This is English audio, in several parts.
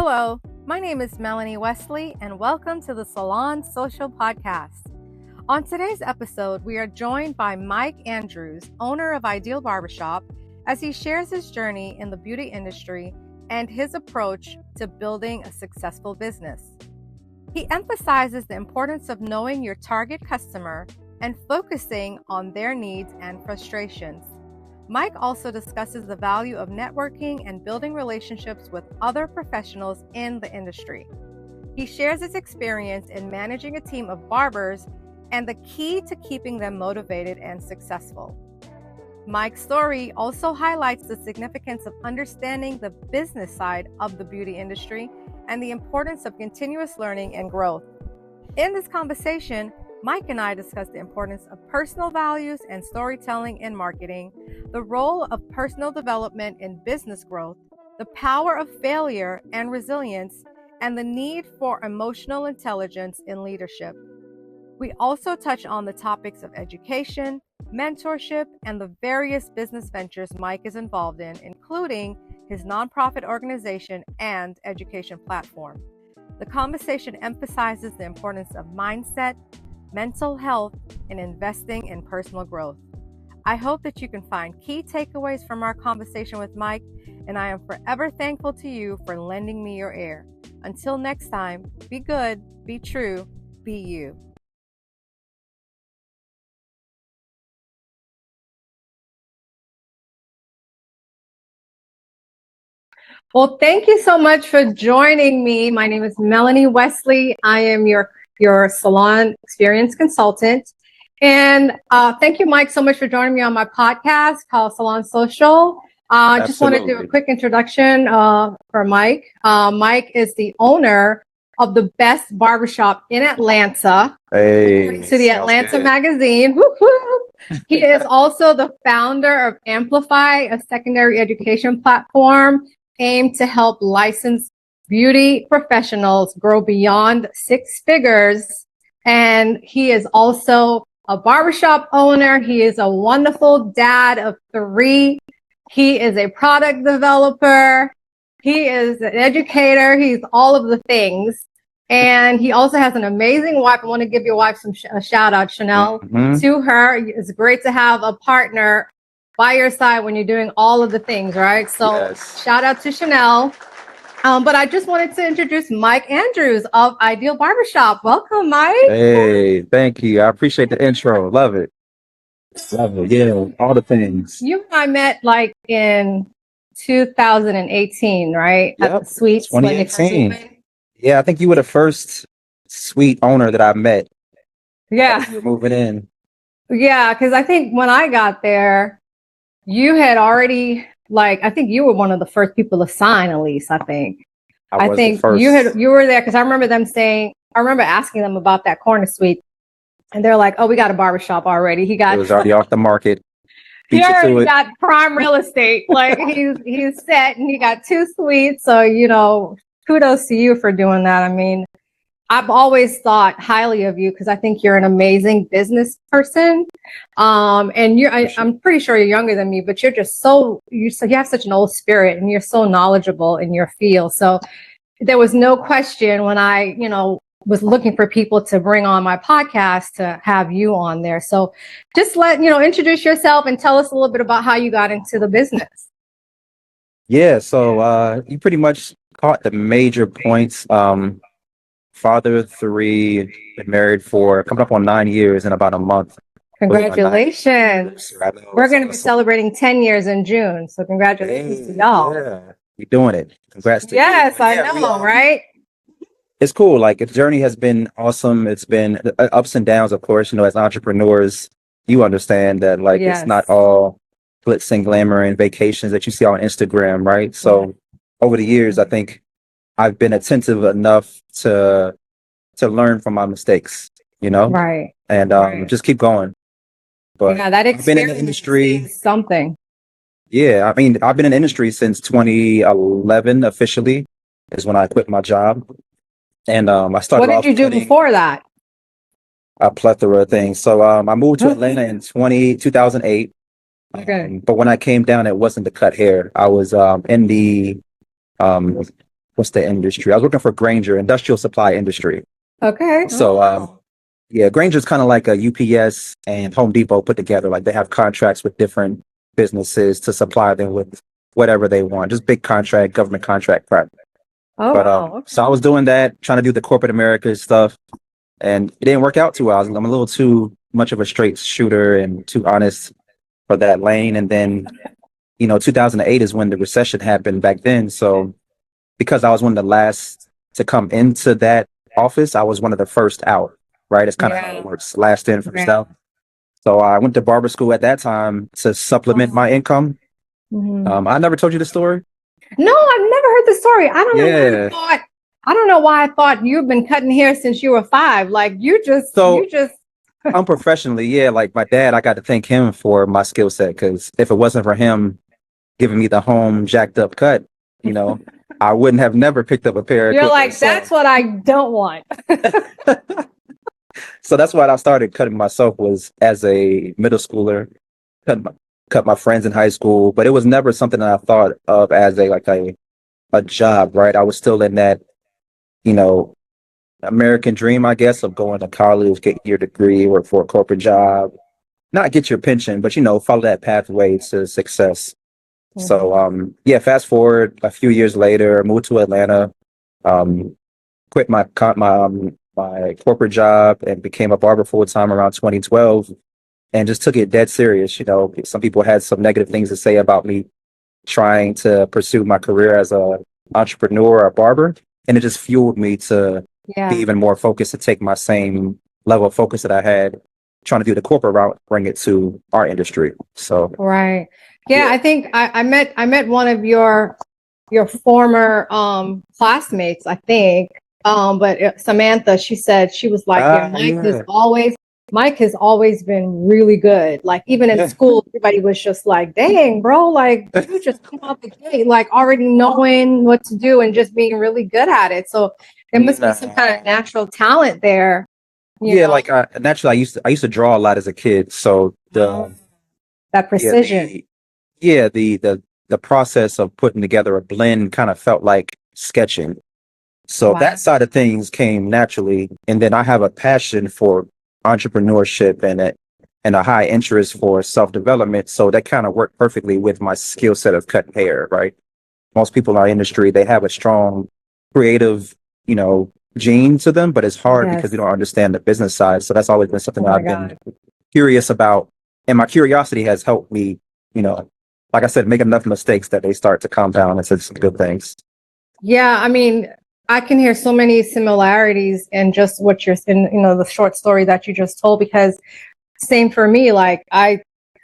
Hello, my name is Melanie Wesley, and welcome to the Salon Social Podcast. On today's episode, we are joined by Mike Andrews, owner of Ideal Barbershop, as he shares his journey in the beauty industry and his approach to building a successful business. He emphasizes the importance of knowing your target customer and focusing on their needs and frustrations. Mike also discusses the value of networking and building relationships with other professionals in the industry. He shares his experience in managing a team of barbers and the key to keeping them motivated and successful. Mike's story also highlights the significance of understanding the business side of the beauty industry and the importance of continuous learning and growth. In this conversation, Mike and I discussed the importance of personal values and storytelling in marketing, the role of personal development in business growth, the power of failure and resilience, and the need for emotional intelligence in leadership. We also touch on the topics of education, mentorship, and the various business ventures Mike is involved in, including his nonprofit organization and education platform. The conversation emphasizes the importance of mindset, mental health, and investing in personal growth. I hope that you can find key takeaways from our conversation with Mike, and I am forever thankful to you for lending me your ear. Until next time, be good, be true, be you. Well, thank you so much for joining me. My name is Melanie Wesley. I am your salon experience consultant. And thank you, Mike, so much for joining me on my podcast called Salon Social. I just want to do a quick introduction for Mike. Mike is the owner of the best barbershop in Atlanta. Hey, to the Atlanta magazine. Woo-hoo. He is also the founder of Amplify, a secondary education platform aimed to help licensed beauty professionals grow beyond six figures. And he is also a barbershop owner. He is a wonderful dad of three. He is a product developer. He is an educator. He's all of the things. And he also has an amazing wife. I want to give your wife a shout out, Chanel, to her. It's great to have a partner by your side when you're doing all of the things, right? So yes. Shout out to Chanel. But I just wanted to introduce Mike Andrews of Ideal Barbershop. Welcome, Mike. Hey, thank you. I appreciate the intro. Love it. Love it. Yeah, all the things. You and I met like in 2018, right? Yep. At the suites. 2018. Yeah, I think you were the first suite owner that I met. Yeah. You were moving in. Yeah, because I think when I got there, you had already, I think you were one of the first people to sign, at least, I think. I think you were there because I remember asking them about that corner suite. And they're like, oh, we got a barbershop already. It was already off the market. He already got prime real estate. He's set and he got two suites. So, kudos to you for doing that. I mean, I've always thought highly of you because I think you're an amazing business person. And I'm pretty sure you're younger than me, but you're just you have such an old spirit and you're so knowledgeable in your field. So there was no question when I, was looking for people to bring on my podcast to have you on there. So just introduce yourself and tell us a little bit about how you got into the business. Yeah. So you pretty much caught the major points. Father of three, been married for coming up on 9 years in about a month. Congratulations. We're going to be celebrating 10 years in June. So congratulations to y'all. Yeah, we're doing it. Congrats to you. Yes, I know, right? It's cool. The journey has been awesome. It's been ups and downs, of course. As entrepreneurs, you understand that It's not all glitz and glamour and vacations that you see on Instagram, right? So over the years, I think I've been attentive enough to learn from my mistakes, right? And just keep going. But yeah, that experience I've been in the industry is something. Yeah, I mean, I've been in the industry since 2011. Officially, is when I quit my job, and I started. What did you do before that? A plethora of things. So I moved to Atlanta in 2008. Okay. But when I came down, it wasn't to cut hair. I was in the what's the industry? I was working for Granger, industrial supply industry. Okay. So, yeah, Granger's kind of like a UPS and Home Depot put together. Like they have contracts with different businesses to supply them with whatever they want, just big contract, government contract prep. Oh, But wow. Okay. so I was doing that, trying to do the corporate America stuff, and it didn't work out too well. I'm a little too much of a straight shooter and too honest for that lane. And then, 2008 is when the recession happened back then. So because I was one of the last to come into that office, I was one of the first out, right? It's kind of how it works, last in, first out. So I went to barber school at that time to supplement my income. I never told you the story. No, I've never heard the story. I don't know why I thought you've been cutting hair since you were 5. Like you just unprofessionally, yeah. Like my dad, I got to thank him for my skill set, because if it wasn't for him giving me the home jacked up cut, I wouldn't have never picked up a pair of You're clippers. like, that's what I don't want. So that's why I started cutting myself, was as a middle schooler, cut my friends in high school, but it was never something that I thought of as a job, right? I was still in that, American dream, I guess, of going to college, get your degree, work for a corporate job, not get your pension, but follow that pathway to success. So yeah, fast forward a few years later, moved to Atlanta, quit my corporate job and became a barber full time around 2012, and just took it dead serious. Some people had some negative things to say about me trying to pursue my career as a entrepreneur or a barber, and it just fueled me to be even more focused, to take my same level of focus that I had trying to do the corporate route, bring it to our industry. So yeah. I think I met one of your former classmates, I think. But Samantha, she said, she was like, Mike has always been really good. Like even in school, everybody was just like, dang, bro, like you just come out the gate, like already knowing what to do and just being really good at it. So there must be some kind of natural talent there. Like naturally, I used to draw a lot as a kid. So that precision. The process of putting together a blend kind of felt like sketching. So that side of things came naturally. And then I have a passion for entrepreneurship and a high interest for self-development. So that kind of worked perfectly with my skill set of cutting hair, right? Most people in our industry, they have a strong creative, gene to them, but it's hard because we don't understand the business side. So that's always been something that I've been curious about. And my curiosity has helped me, like I said, make enough mistakes that they start to compound into some good things. Yeah, I mean, I can hear so many similarities in just what you're in, the short story that you just told, because same for me. Like I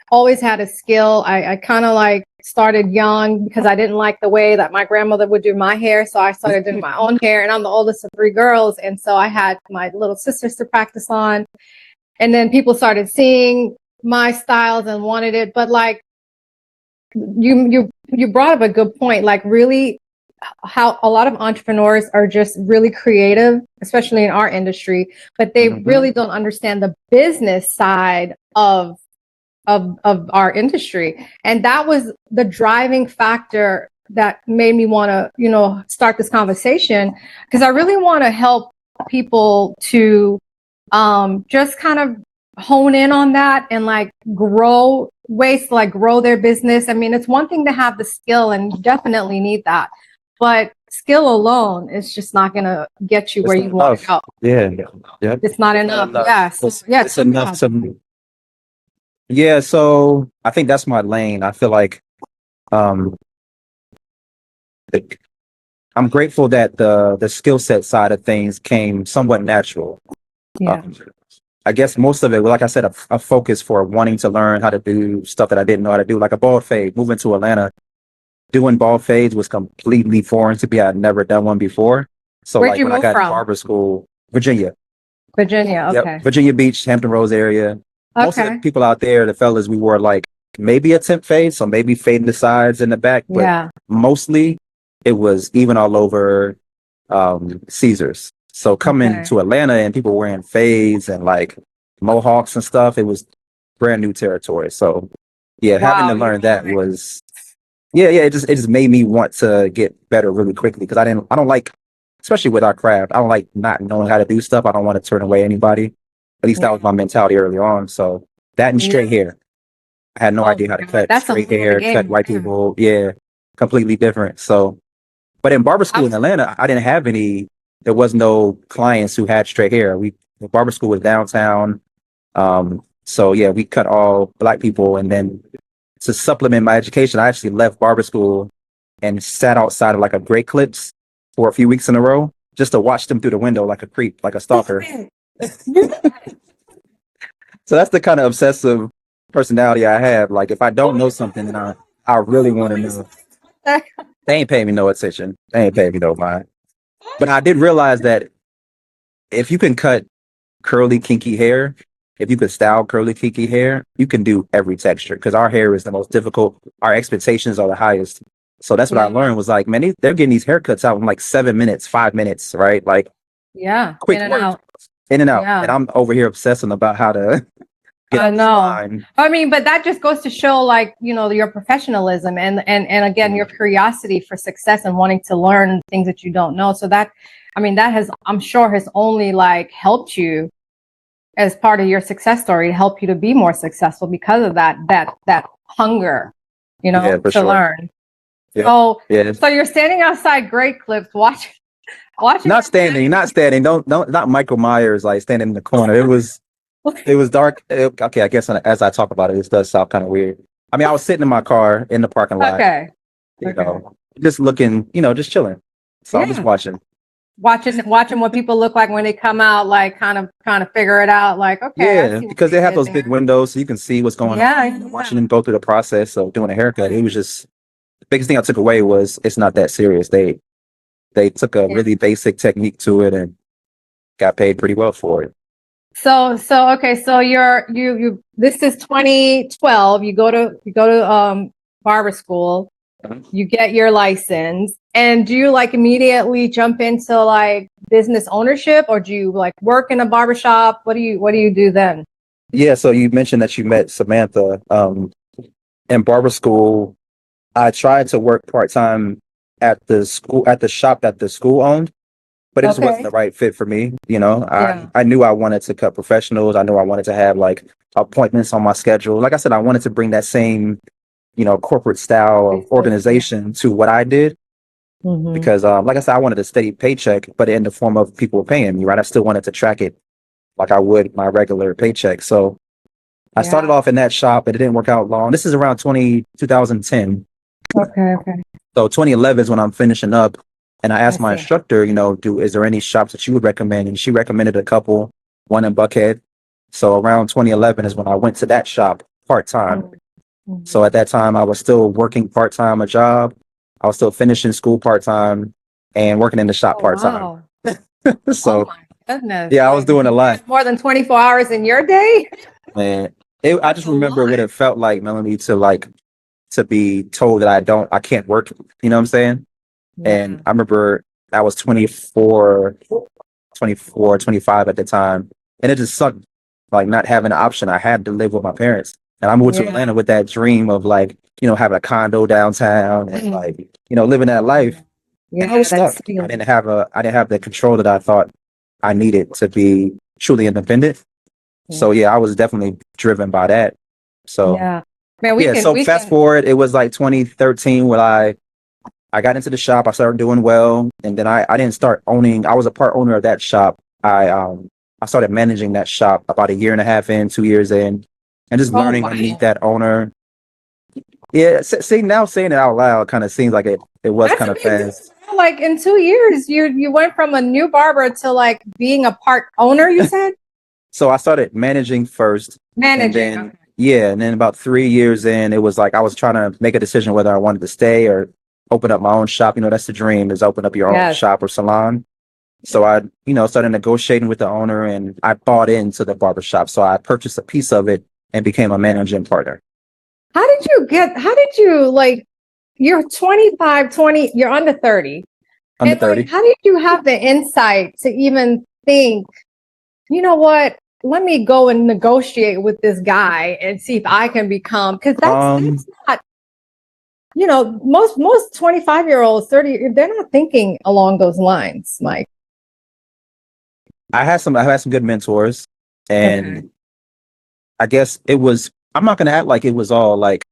always had a skill. I kind of like started young because I didn't like the way that my grandmother would do my hair. So I started doing my own hair, and I'm the oldest of 3 girls. And so I had my little sisters to practice on. And then people started seeing my styles and wanted it. But like you brought up a good point, like really how a lot of entrepreneurs are just really creative, especially in our industry, but they really don't understand the business side of our industry. And that was the driving factor that made me want to, start this conversation, because I really want to help people to just kind of hone in on that and like grow ways to like grow their business. I mean, it's one thing to have the skill, and you definitely need that, but skill alone is just not going to get you where you want to go. Yeah. It's not enough. Yes. It's enough to. Yeah, so I think that's my lane. I feel like I'm grateful that the skill set side of things came somewhat natural. I guess most of it, like I said, a focus for wanting to learn how to do stuff that I didn't know how to do, like a bald fade. Moving to Atlanta, doing bald fades was completely foreign to me. I had never done one before. So Where'd like you when I move got in from? barber school, Virginia. Okay. Virginia Beach, Hampton Roads area. Most of the people out there, the fellas, we wore like maybe a temp fade, so maybe fading the sides and the back, but mostly it was even all over Caesars. So coming to Atlanta and people wearing fades and like mohawks and stuff, it was brand new territory. So yeah, having to learn that was yeah, it just made me want to get better really quickly because I don't like, especially with our craft, I don't like not knowing how to do stuff. I don't want to turn away anybody. At least that was Yeah. my mentality early on. So that and Yeah. straight hair. I had no Oh idea my how to God. cut That's a straight whole nother hair, cut game. white Yeah. people. Yeah, completely different. So, but in barber school I- in Atlanta, I didn't have any. There was no clients who had straight hair. The barber school was downtown. So yeah, we cut all black people, and then to supplement my education, I actually left barber school and sat outside of like a Great Clips for a few weeks in a row just to watch them through the window like a creep, like a stalker. So that's the kind of obsessive personality I have. Like if I don't know something, then I really want to know. They ain't paying me no attention. They ain't paying me no mind. But I did realize that if you can cut curly, kinky hair, if you could style curly, kinky hair, you can do every texture because our hair is the most difficult. Our expectations are the highest. So that's what I Yeah. learned was like, man, they're getting these haircuts out in like 7 minutes, 5 minutes, right? Like Yeah. In quick and work, out. in and out. And Yeah. I'm over here obsessing about how to get I out this know. line. I mean, but that just goes to show, like, your professionalism and again, your curiosity for success and wanting to learn things that you don't know. So that, I mean, that has, I'm sure, has only like helped you as part of your success story to help you to be more successful because of that hunger, Yeah, for to sure. learn. Yeah. So, Yeah. so you're standing outside Great Clips watching. Not standing, not standing. Don't, not Michael Myers, like standing in the corner. It was dark. Okay, I guess as I talk about it, this does sound kind of weird. I mean, I was sitting in my car in the parking lot, Okay. you Okay. know, just looking, just chilling. So I'm just Yeah. watching. Watching what people look like when they come out, like kind of trying to figure it out. Like, okay, I Yeah, see what because they they have did those big there. windows, so you can see what's going on. Yeah. Watching them go through the process of doing a haircut, it was just the biggest thing I took away was it's not that serious. They took a Yeah. really basic technique to it and got paid pretty well for it. So okay, so you this is 2012. You go to barber school. Mhm. You get your license, and do you like immediately jump into like business ownership, or do you like work in a barbershop? What do you do then? Yeah, so you mentioned that you met Samantha in barber school. I tried to work part time at the shop that the school owned, but it just wasn't Okay. the right fit for me. Yeah. I knew I wanted to cut professionals. I knew I wanted to have like appointments on my schedule. Like I said, I wanted to bring that same, corporate style of Yeah. organization to what I did Mm-hmm. because, like I said, I wanted a steady paycheck, but in the form of people paying me, right? I still wanted to track it like I would my regular paycheck. So I started Yeah. off in that shop, but it didn't work out long. This is around 2010. Okay. Okay. So 2011 is when I'm finishing up. And I I asked my see. instructor, is there any shops that you would recommend? And she recommended a couple, one in Buckhead. So around 2011 is when I went to that shop part time. Mm-hmm. So at that time, I was still working part time a job. I was still finishing school part time and working in the shop Oh part time. wow. Oh So my goodness. yeah, I was Like doing a lot, more than 24 hours in your day? man. I That's just a remember what lot. it felt like, Melanie, to be told that I can't work. You know what I'm saying? And Yeah. I remember I was 25 at the time. And it just sucked, like not having an option. I had to live with my parents. And I moved to Yeah. Atlanta with that dream of like, having a condo downtown and like, living that life. And I Yeah, was stuck. that's stealing. I didn't have the control that I thought I needed to be truly independent. So Yeah. yeah, I was definitely driven by that. So Yeah. Man, we yeah, can so we fast can forward, it was like 2013 when I got into the shop. I started doing well, and then I didn't start owning. I was a part owner of that shop. I started managing that shop about a year and a half in, 2 years in, and just oh learning underneath wow. that owner. Yeah, see now saying it out loud kind of seems like it was That's kind a of big deal. fast. Like in 2 years, you went from a new barber to like being a part owner, you said? So I started managing first, and Managing. then Okay. yeah, and then about 3 years in, it was like I was trying to make a decision whether I wanted to stay or open up my own shop. That's the dream, is open up your own Yes. shop or salon. So I, started negotiating with the owner and I bought into the barbershop. So I purchased a piece of it and became a managing partner. How did you like, you're 25, 20, you're under 30. Under And like, 30. how did you have the insight to even think, you know what? Let me go and negotiate with this guy and see if I can become, because Um, that's not most 25-year-olds, 30, they're not thinking along those lines, Mike. I had some good mentors, and I guess I'm not going to act like it was all like,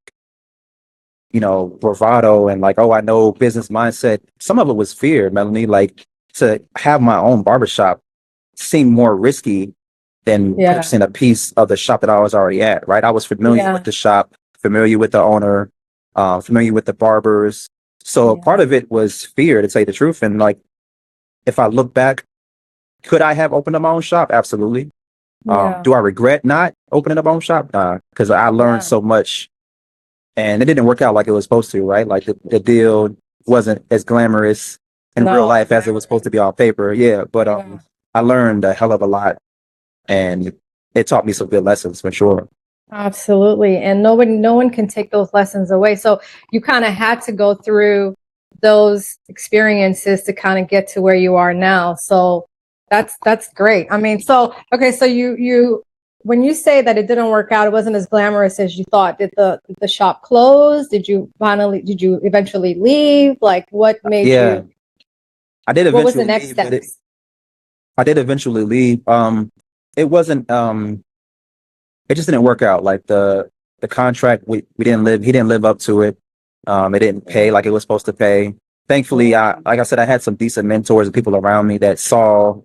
bravado and like, oh, I know business mindset. Some of it was fear, Melanie. Like, to have my own barbershop seemed more risky than purchasing a piece of the shop that I was already at, right? I was familiar with the shop, familiar with the owner, familiar with the barbers. So part of it was fear, to tell you the truth. And like, if I look back, could I have opened up my own shop? Absolutely. Do I regret not opening up my own shop? Nah, because I learned so much, and it didn't work out like it was supposed to, right? Like the deal wasn't as glamorous in real life as it was supposed to be on paper. Yeah, but I learned a hell of a lot, and it taught me some good lessons for sure. Absolutely. And no one can take those lessons away. So you kind of had to go through those experiences to kind of get to where you are now. So that's great. I mean, so you when you say that it didn't work out, it wasn't as glamorous as you thought. Did the shop close? Did you eventually leave? Like, what made you? I did eventually. What was the next step? I did eventually leave. It wasn't. It just didn't work out. Like the contract, he didn't live up to it. It didn't pay like it was supposed to pay. Thankfully, like I said, I had some decent mentors and people around me that saw,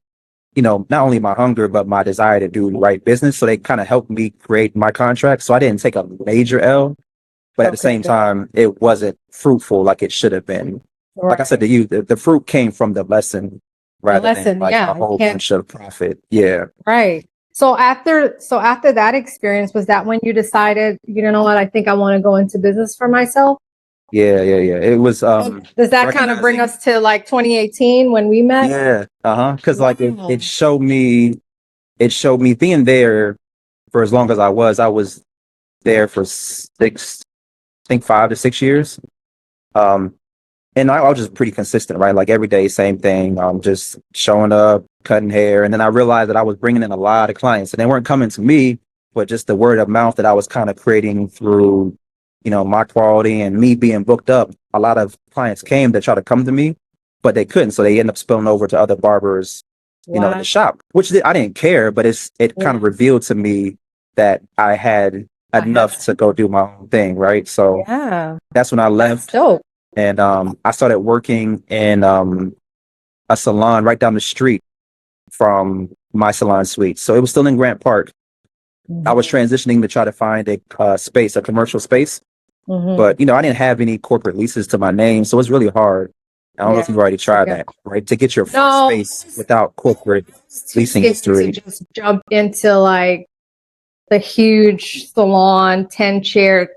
not only my hunger, but my desire to do the right business. So they kind of helped me create my contract. So I didn't take a major L, but at the same time, it wasn't fruitful like it should have been. Right. Like I said to you, the fruit came from the lesson rather than like a whole bunch of profit. Yeah. Right. So after that experience, was that when you decided, you know what, I think I want to go into business for myself? Yeah. It was. Does that kind of bring us to like 2018 when we met? Yeah. Because like it showed me being there for as long as I was there for 5 to 6 years. And I was just pretty consistent, right? Like every day, same thing. Just showing up, cutting hair. And then I realized that I was bringing in a lot of clients, and they weren't coming to me, but just the word of mouth that I was kind of creating through, my quality and me being booked up. A lot of clients came to try to come to me, but they couldn't. So they end up spilling over to other barbers, in the shop, which I didn't care, but it kind of revealed to me that I had enough to go do my own thing. Right. So that's when I left. And I started working in a salon right down the street from my salon suite. So it was still in Grant Park. I was transitioning to try to find a space, a commercial space. But, I didn't have any corporate leases to my name. So it's really hard. I don't know if you've already tried that, right? To get your first space without corporate leasing history. To just jump into like the huge salon, 10-chair,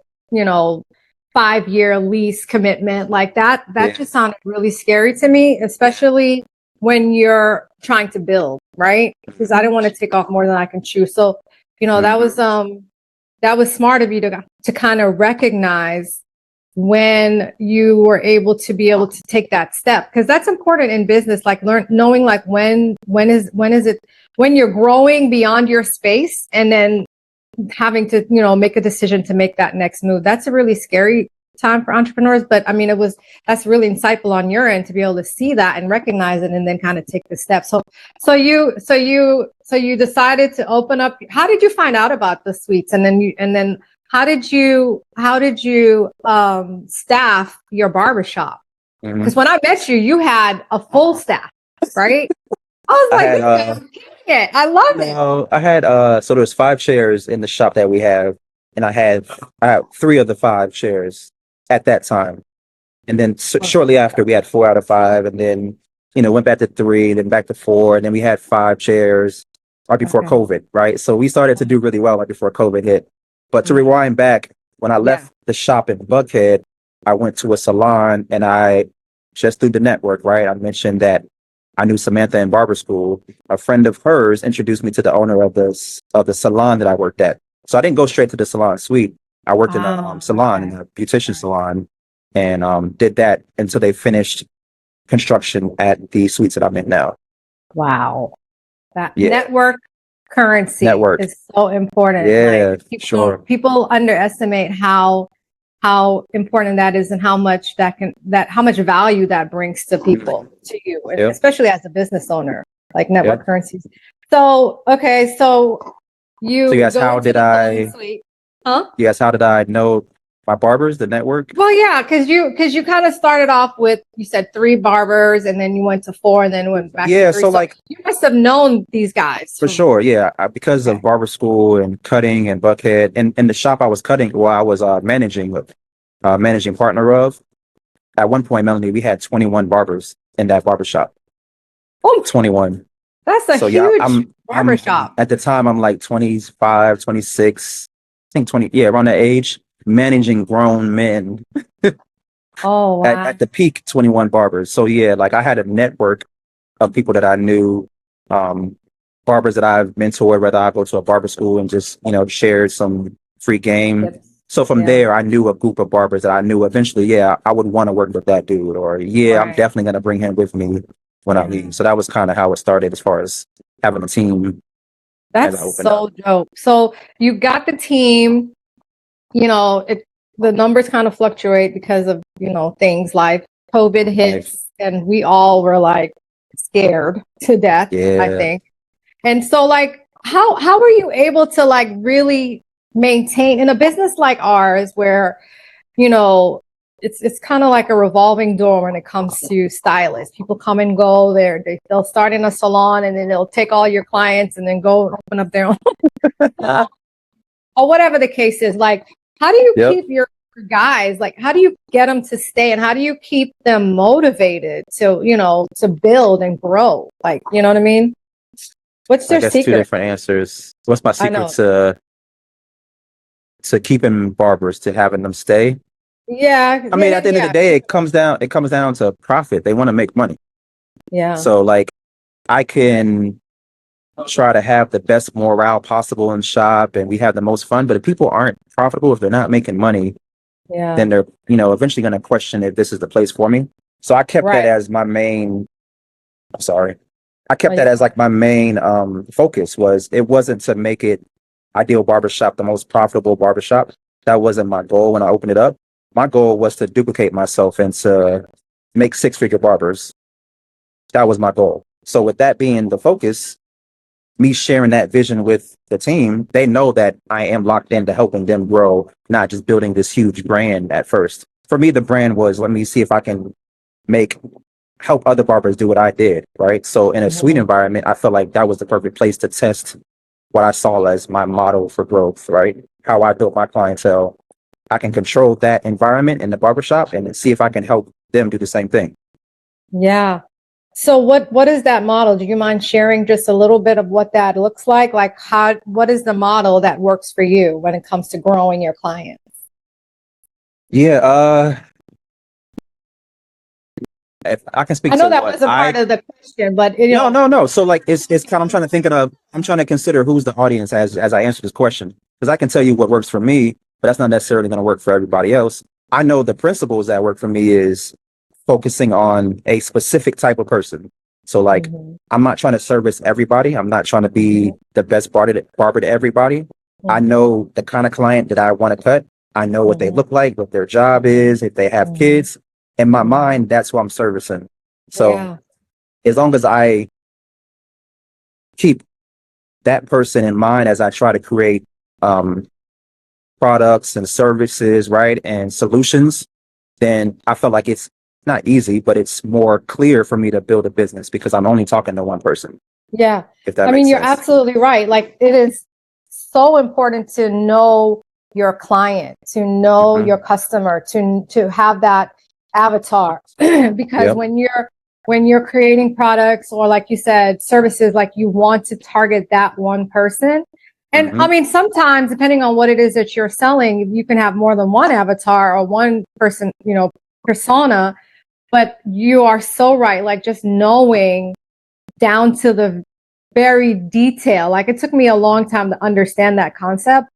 5-year lease commitment like that just sounded really scary to me, especially when you're trying to build, right? Because I didn't want to take off more than I can chew. So, that was smart of you to kind of recognize when you were able to take that step, because that's important in business. Like knowing like when you're growing beyond your space, and then having to, make a decision to make that next move. That's a really scary time for entrepreneurs. But I mean, that's really insightful on your end to be able to see that and recognize it and then kind of take the step. So you decided to open up. How did you find out about the suites? And then how did you staff your barbershop? Because when I met you, you had a full staff, right? I was like, I love it. I had so there was 5 chairs in the shop that we have, and I had 3 of the 5 chairs at that time, and then shortly after we had 4 out of 5, and then went back to 3, then back to 4, and then we had 5 chairs right before COVID, right? So we started to do really well right before COVID hit. But to rewind back, when I left the shop in Buckhead, I went to a salon, and I just through the network, right? I mentioned that I knew Samantha in barber school. A friend of hers introduced me to the owner of the salon that I worked at. So I didn't go straight to the salon suite. I worked in a salon, in a beautician salon, and did that until they finished construction at the suites that I'm in now. Wow. That network currency is so important. Yeah, People underestimate how how important that is and how much how much value that brings to people, to you, Yep. especially as a business owner, like network Yep. currencies. So, okay. So So yes, go how into did the I, salon suite. Huh? yes, how did I know my barbers, the network? Well, yeah, because you kind of started off with, you said 3 barbers, and then you went to 4, and then went back to Yeah, 3. so So like you must have known these guys for from. sure, yeah, because Okay. of barber school and cutting and buckhead and the shop I was cutting, well, I was managing partner of. At one point, Melanie, we had 21 barbers in that barber shop. Oh, 21. that's a So yeah, huge I'm barbershop. at the time I'm like 25, 26, I think 20, yeah, around that age, managing grown men Oh, wow. at the peak 21 barbers. So yeah, like I had a network of people that I knew, um, barbers that I've mentored, whether I go to a barber school and just, shared some free game. Yep. So from Yeah. there, I knew a group of barbers that I knew eventually, yeah, I would want to work with that dude, or yeah, I'm Right. definitely going to bring him with me when I Yeah. leave. So that was kind of how it started as far as having a team as I That's opened up. so dope. So you got the team, the numbers kind of fluctuate because of, things like COVID Like, hits, and we all were like scared to death, I yeah, think. And so like how were you able to like really maintain in a business like ours where, you know, it's kind of like a revolving door when it comes to stylists. People come and go. They'll start in a salon and then they'll take all your clients and then go open up their own or whatever the case is. Like, how do you yep. keep your guys? Like, how do you get them to stay, and how do you keep them motivated to build and grow? Like, you know what I mean? What's I their guess two secret? different answers. What's my I secret know. to keeping barbers, to having them stay? Yeah. I mean, at the end of the Yeah. day, it comes down to profit. They want to make money. Yeah. So like I can try to have the best morale possible in shop and we have the most fun, but if people aren't profitable, if they're not making money, Yeah. then they're, eventually going to question if this is the place for me. So I kept that Right. as my main, I'm sorry. I kept Oh, that you're as fine. like my main focus. It wasn't to make it Ideal Barbershop the most profitable barbershop. That wasn't my goal when I opened it up. My goal was to duplicate myself and to make 6-figure barbers. That was my goal. So with that being the focus, me sharing that vision with the team, they know that I am locked into helping them grow, not just building this huge brand at first. For me, the brand was, let me see if I can make help other barbers do what I did, right? So in a suite Mhm. environment, I felt like that was the perfect place to test what I saw as my model for growth, right? How I built my clientele. I can control that environment in the barbershop and see if I can help them do the same thing. Yeah. So what is that model? Do you mind sharing just a little bit of what that looks like? Like what is the model that works for you when it comes to growing your clients? Yeah, if I can speak I to know that what wasn't part of the question, but no. So like it's kind of, I'm trying to consider who's the audience as I answer this question. Because I can tell you what works for me, but that's not necessarily going to work for everybody else. I know the principles that work for me is focusing on a specific type of person. So like Mhm. I'm not trying to service everybody. I'm not trying to be the best barber to everybody. I Mhm. know the kind of client that I want to cut. I know what they Mhm. look like, what their job is, if they have Mhm. kids. In my Mhm. mind, that's who I'm servicing. So Yeah. as long as I keep that person in mind as I try to create um, products and services, right, and solutions, then I feel like it's not easy, but it's more clear for me to build a business because I'm only talking to one person, Yeah. if that I mean, makes you're sense. absolutely right. Like, it is so important to know your client, to know Hmm. your customer, to have that avatar because Yep. when you're creating products, or like you said, services, like you want to target that one person. And I Hmm. mean, sometimes depending on what it is that you're selling, you can have more than one avatar or one person, persona. But you are so right. Like, just knowing down to the very detail. Like, it took me a long time to understand that concept,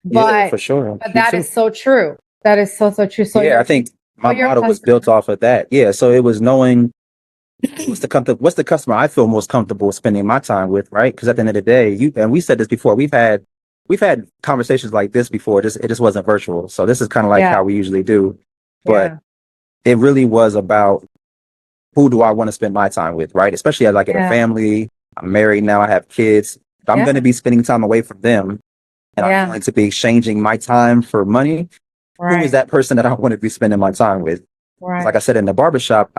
Yeah, but for sure. Me that too. is so true. That is so so true. So Yeah, I think my your model was built customer. off of that. Yeah, so it was knowing what's the customer I feel most comfortable spending my time with, right? Because at the end of the day, we said this before. we've had conversations like this before. It just wasn't virtual. So this is kind of like how we usually do. But it really was about who do I want to spend my time with, right? Especially as I get a family. I'm married now. I have kids. I'm going to be spending time away from them, and I'm going to be exchanging my time for money. Who is that person that I want to be spending my time with? Like I said, in the barbershop,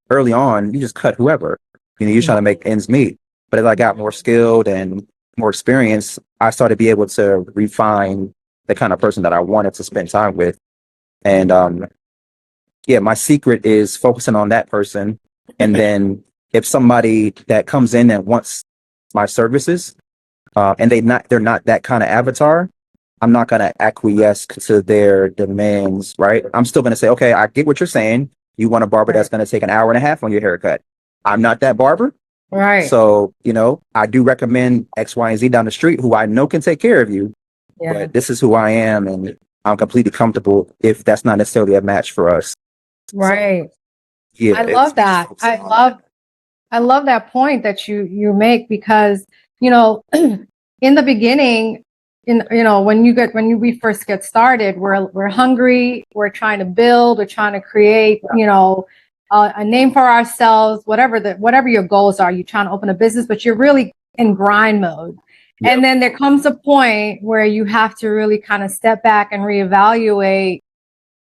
early on, you just cut whoever. You're trying to make ends meet. But as I got more skilled and more experience, I started to be able to refine the kind of person that I wanted to spend time with. And my secret is focusing on that person. And then if somebody that comes in and wants my services, and they're not that kind of avatar, I'm not going to acquiesce to their demands, right? I'm still going to say, okay, I get what you're saying. You want a barber that's going to take an hour and a half on your haircut. I'm not that barber. Right. So, I do recommend X, Y, and Z down the street who I know can take care of you. But this is who I am, and I'm completely comfortable if that's not necessarily a match for us. Right. So, I love that. I love that point that you make, because, in the beginning, when we first get started, we're hungry, we're trying to build, we're trying to create, a name for ourselves, whatever your goals are. You're trying to open a business, but you're really in grind mode. Yep. And then there comes a point where you have to really kind of step back and reevaluate,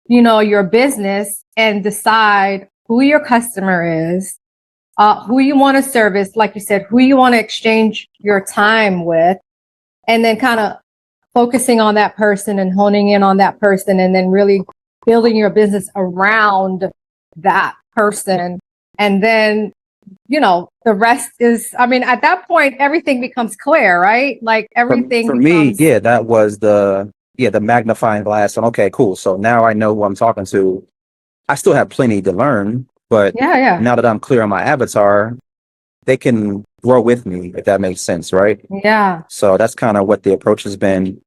your business, and decide who your customer is, who you want to service, like you said, who you want to exchange your time with, and then kind of focusing on that person and honing in on that person, and then really building your business around that person. And then, the rest is, at that point, everything becomes clear, right? Like everything for me, that was the magnifying glass. And okay, cool. So now I know who I'm talking to. I still have plenty to learn, but now that I'm clear on my avatar, they can grow with me, if that makes sense, right? Yeah. So that's kind of what the approach has been.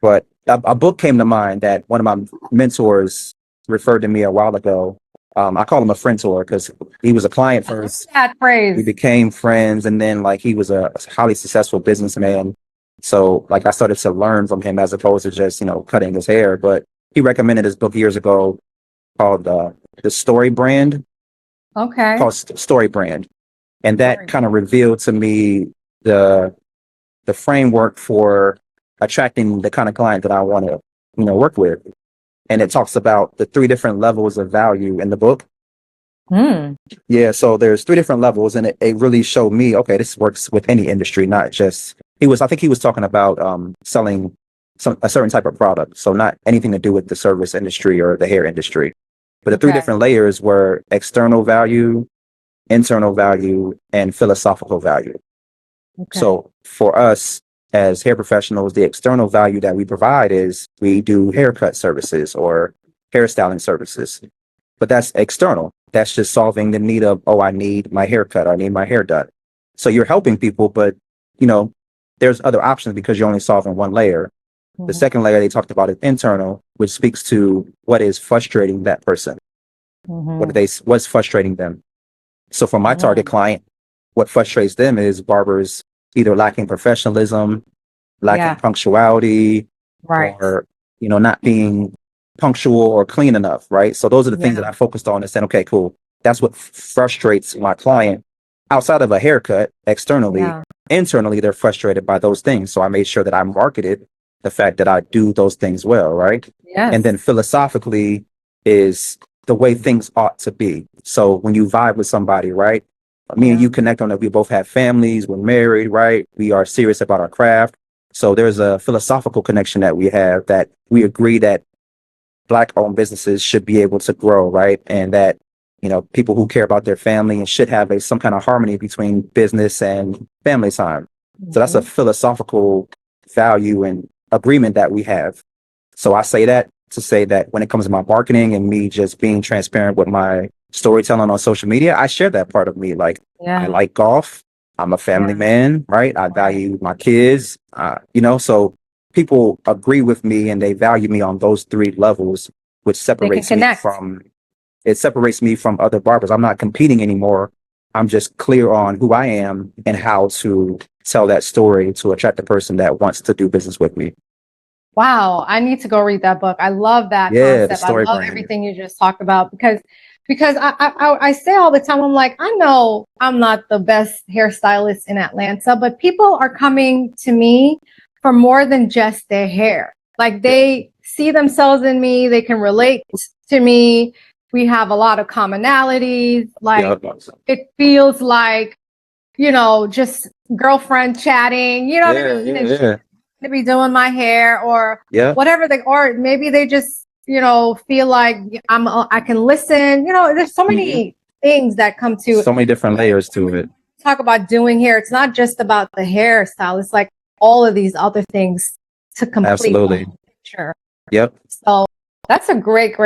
But a book came to mind that one of my mentors referred to me a while ago. I call him a friendtor because he was a client first. That phrase. We became friends, and then he was a highly successful businessman. So I started to learn from him as opposed to just cutting his hair. But he recommended this book years ago called The Story Brand. Okay. Called Story Brand, and that kind of revealed to me the framework for attracting the kind of client that I want to work with. And it talks about the 3 different levels of value in the book. Yeah, so there's 3 different levels, and it really showed me, okay, this works with any industry, not just I think he was talking about selling a certain type of product, so not anything to do with the service industry or the hair industry. But the 3 different layers were external value, internal value, and philosophical value. Okay. So for us as hair professionals, the external value that we provide is we do haircut services or hairstyling services. But that's external. That's just solving the need of, I need my haircut, I need my hair done. So you're helping people, but there's other options because you're only solving one layer. Mm-hmm. The second layer they talked about is internal, which speaks to what is frustrating that person. Mm-hmm. What's frustrating them. So for my target client, what frustrates them is barbers either lacking professionalism, lacking punctuality, or not being punctual or clean enough, right? So those are the things that I focused on and said, okay, cool. That's what frustrates my client outside of a haircut externally. Yeah. Internally, they're frustrated by those things. So I made sure that I marketed the fact that I do those things well, right? Yes. And then philosophically is the way things ought to be. So when you vibe with somebody, right? Me and you connect on that. We both have families. We're married, right? We are serious about our craft. So there's a philosophical connection that we have, that we agree that Black-owned businesses should be able to grow, right? And that, people who care about their family and should have some kind of harmony between business and family time. Mm-hmm. So that's a philosophical value and agreement that we have. So I say that to say that when it comes to my marketing and me just being transparent with my storytelling on social media, I share that part of me. I like golf. I'm a family man, right? I value my kids, so people agree with me and they value me on those 3 levels, which separates me from other barbers. I'm not competing anymore. I'm just clear on who I am and how to tell that story to attract the person that wants to do business with me. Wow, I need to go read that book. I love that Yeah, the concept. I story love brand. everything you just talked about because I say all the time, I'm like, I know I'm not the best hairstylist in Atlanta, but people are coming to me for more than just their hair. Like they see themselves in me, they can relate to me. We have a lot of commonalities. Like it feels like, just girlfriend chatting, you know what I mean? Yeah. To be doing my hair or Yeah. whatever or maybe they just, feel like I can listen. There's so many things that come to so many different layers to it. Talk about doing hair. It's not just about the hairstyle. It's like all of these other things to complete Absolutely. the picture. Yep. So that's a great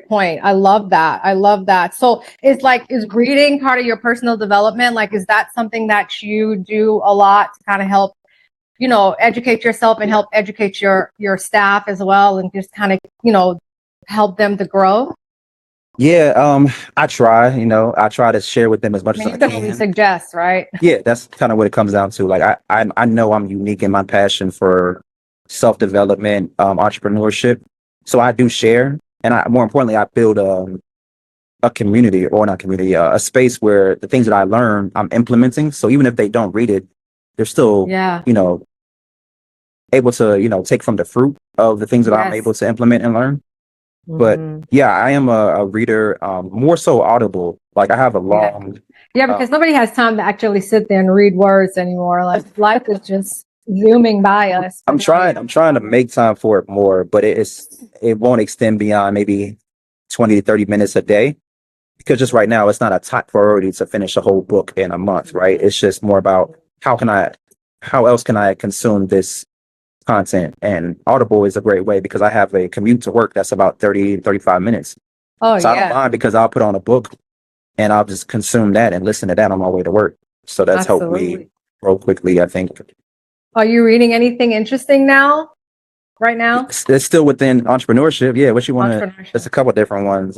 point. I love that. So is reading part of your personal development? Like, is that something that you do a lot to kind of help, educate yourself and help educate your staff as well, and just kind of, help them to grow? Yeah, I try, I try to share with them as much as I can. We can. suggest, right? Yeah, that's kind of what it comes down to. Like I know I'm unique in my passion for self-development, entrepreneurship. So I do share, and more importantly, I build a community, or not community, a space where the things that I learn, I'm implementing. So even if they don't read it, they're still, able to, take from the fruit of the things that I'm able to implement and learn. But yeah, I am a reader, more so Audible. Like I have a long. Yeah, because nobody has time to actually sit there and read words anymore. Like life is just zooming by us. I'm trying to make time for it more, but it won't extend beyond maybe 20 to 30 minutes a day. Because just right now, it's not a top priority to finish a whole book in a month, right? It's just more about how else can I consume this content? And Audible is a great way because I have a commute to work that's about 30, 35 minutes. Oh, so I don't mind because I'll put on a book and I'll just consume that and listen to that on my way to work. So that's helped me grow quickly, I think. Are you reading anything interesting right now? It's still within entrepreneurship. Yeah, what you want to, there's a couple of different ones.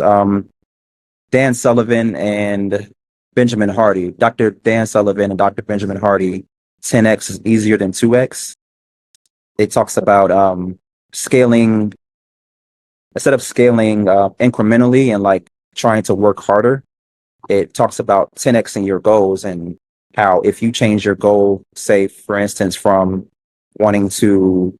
Dan Sullivan and Benjamin Hardy. Dr. Dan Sullivan and Dr. Benjamin Hardy, 10x is easier than 2x. It talks about scaling, instead of scaling incrementally and like trying to work harder. It talks about 10xing your goals and how if you change your goal, say for instance, from wanting to,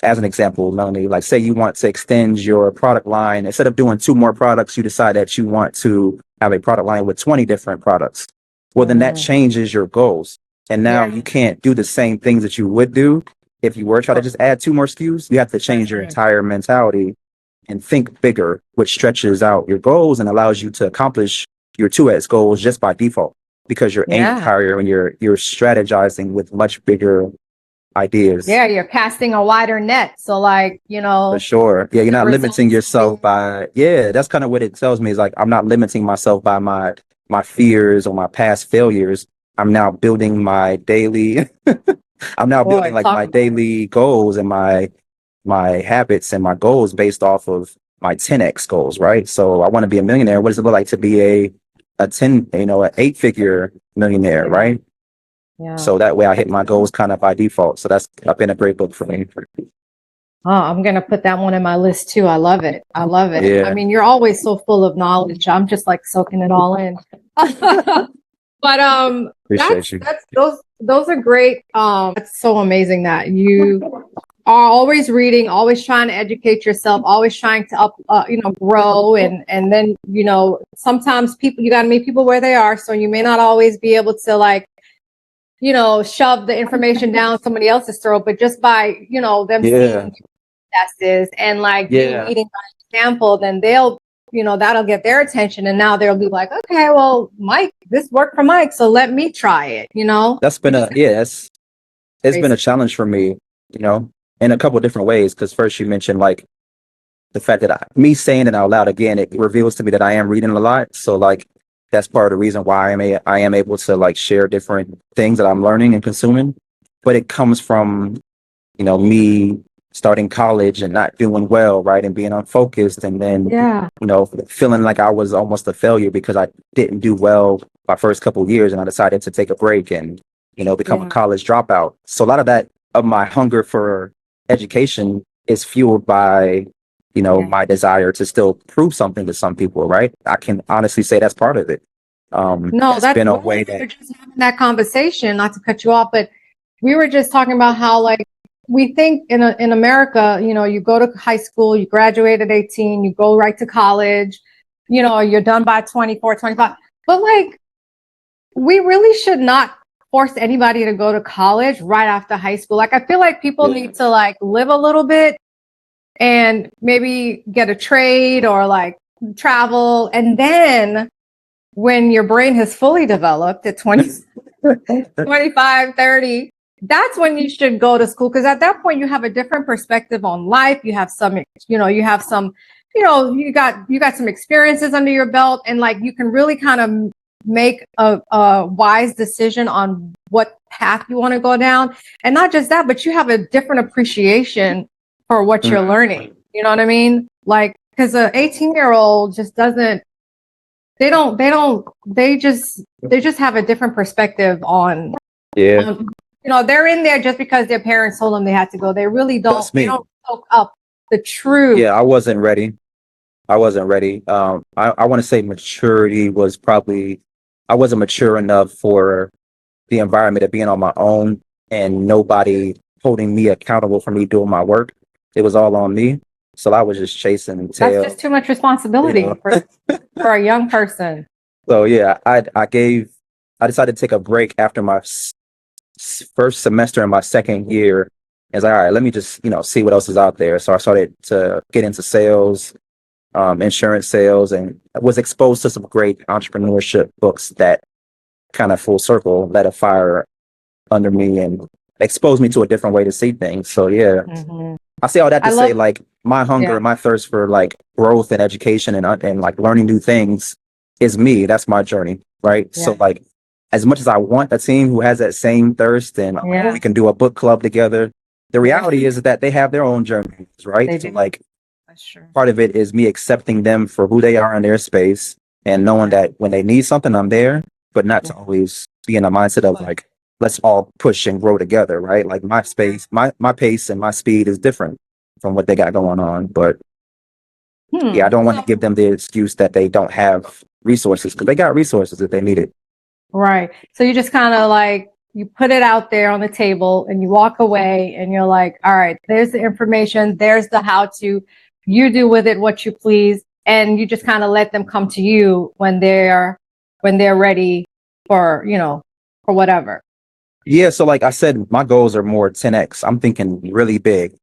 as an example, Melanie, like say you want to extend your product line, instead of doing 2 more products, you decide that you want to have a product line with 20 different products. Well, then that changes your goals. And now you can't do the same things that you would do if you were trying to just add 2 more SKUs. You have to change your entire mentality and think bigger, which stretches out your goals and allows you to accomplish your 2x goals just by default, because you're aiming higher and you're strategizing with much bigger ideas. Yeah, you're casting a wider net. So for sure. Yeah, you're not limiting yourself by, that's kind of what it tells me, is like I'm not limiting myself by my fears or my past failures. I'm now building my daily building like my daily goals and my habits and my goals based off of my 10x goals, right? So I want to be a millionaire. What does it look like to be a 10, an 8-figure millionaire, right? Yeah. So that way I hit my goals kind of by default. So that's been a great book for me. Oh, I'm going to put that one in my list too. I love it. Yeah. I mean, you're always so full of knowledge. I'm just like soaking it all in. But appreciate you. Those are great. It's so amazing that you are always reading, always trying to educate yourself, always trying to grow, and then sometimes you got to meet people where they are. So you may not always be able to shove the information down somebody else's throat, but just by them seeing successes and leading by example, then they'll that'll get their attention, and now they'll be like, okay, well, Mike, this worked for Mike, so let me try it. That's been it's been a challenge for me, in a couple of different ways. Because first you mentioned like the fact that me saying it out loud again, it reveals to me that I am reading a lot. So like that's part of the reason why I am able to like share different things that I'm learning and consuming. But it comes from me starting college and not doing well, right, and being unfocused, and then feeling like I was almost a failure because I didn't do well my first couple of years, and I decided to take a break and become a college dropout. So a lot of that, of my hunger for education is fueled by, my desire to still prove something to some people, right? I can honestly say that's part of it. No, It's been a way we were that, just having that conversation, not to cut you off, but we were just talking about how like we think in America, you go to high school, you graduate at 18, you go right to college, you're done by 24, 25. But like we really should not force anybody to go to college right after high school. Like I feel like people need to like live a little bit and maybe get a trade or like travel, and then when your brain has fully developed at 20, 25, 30, that's when you should go to school. Because at that point, you have a different perspective on life. You have some, you got some experiences under your belt, and like you can really kind of make a wise decision on what path you want to go down. And not just that, but you have a different appreciation for what you're learning. You know what I mean? Like, because an 18-year-old just doesn't, they just have a different perspective on, they're in there just because their parents told them they had to go. They really don't, they don't soak up the truth. Yeah, I wasn't ready. I want to say maturity was probably, I wasn't mature enough for the environment of being on my own and nobody holding me accountable for me doing my work. It was all on me. So I was just chasing tail. That's just too much responsibility for a young person. So yeah, I decided to take a break after my first semester in my second year. I was like, all right, let me just, see what else is out there. So I started to get into sales, insurance sales, and was exposed to some great entrepreneurship books that kind of full circle lit a fire under me and exposed me to a different way to see things. So yeah, I say all that to say like my hunger and my thirst for like growth and education and like learning new things is me. That's my journey, right? Yeah. So like as much as I want a team who has that same thirst and we can do a book club together, the reality is that they have their own journeys, right? So like part of it is me accepting them for who they are in their space and knowing that when they need something, I'm there, but not to always be in a mindset of like, let's all push and grow together, right? Like my space, my pace and my speed is different from what they got going on. But yeah, I don't want to give them the excuse that they don't have resources, because they got resources if they need it. Right. So you just kind of like, you put it out there on the table and you walk away and you're like, all right, there's the information, there's the how to, you do with it what you please. And you just kind of let them come to you when they're ready for, for whatever. Yeah. So like I said, my goals are more 10X. I'm thinking really big,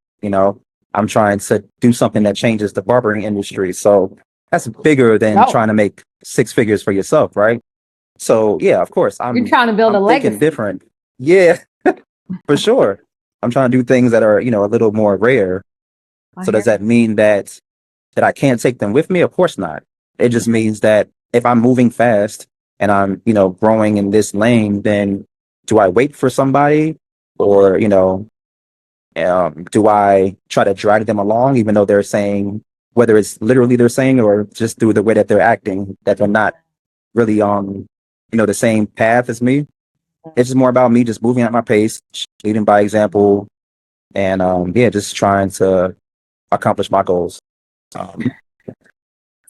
I'm trying to do something that changes the barbering industry. So that's bigger than trying to make 6 figures for yourself, right? So yeah, of course, you're trying to build a legacy. Different. Yeah, for sure. I'm trying to do things that are, a little more rare. So does that mean that I can't take them with me? Of course not. It just means that if I'm moving fast and I'm, growing in this lane, then do I wait for somebody or, do I try to drag them along, even though they're saying, whether it's literally they're saying or just through the way that they're acting, that they're not really on, the same path as me. It's just more about me just moving at my pace, leading by example, and just trying to accomplish my goals.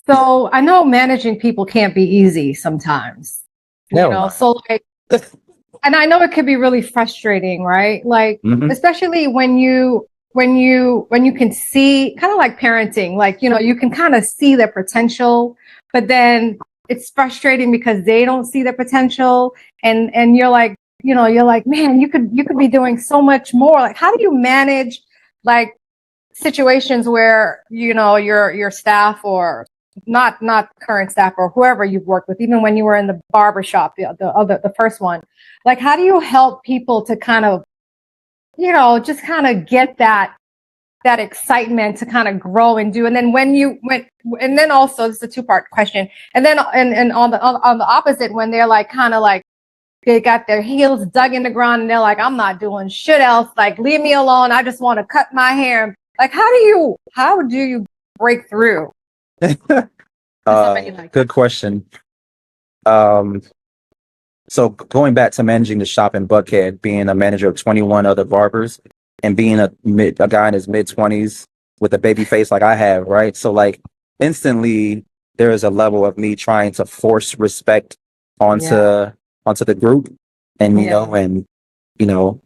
So I know managing people can't be easy sometimes. So like, and I know it could be really frustrating, right? Like, especially when you can see, kind of like parenting, like, you can kind of see their potential, but then it's frustrating because they don't see the potential. And you're like, man, you could be doing so much more. Like, how do you manage like situations where, your staff or not current staff or whoever you've worked with, even when you were in the barbershop, the first one, like, how do you help people to kind of, just kind of get that excitement to kind of grow and do? And then and then also, this is a 2-part question. And then, and on the opposite, when they're like, kind of like, they got their heels dug in the ground and they're like, I'm not doing shit else. Like, leave me alone. I just want to cut my hair. Like, how do you break through? Good question. So going back to managing the shop in Buckhead, being a manager of 21 other barbers and being a guy in his mid-20s with a baby face like I have, right? So like instantly there is a level of me trying to force respect onto the group and you know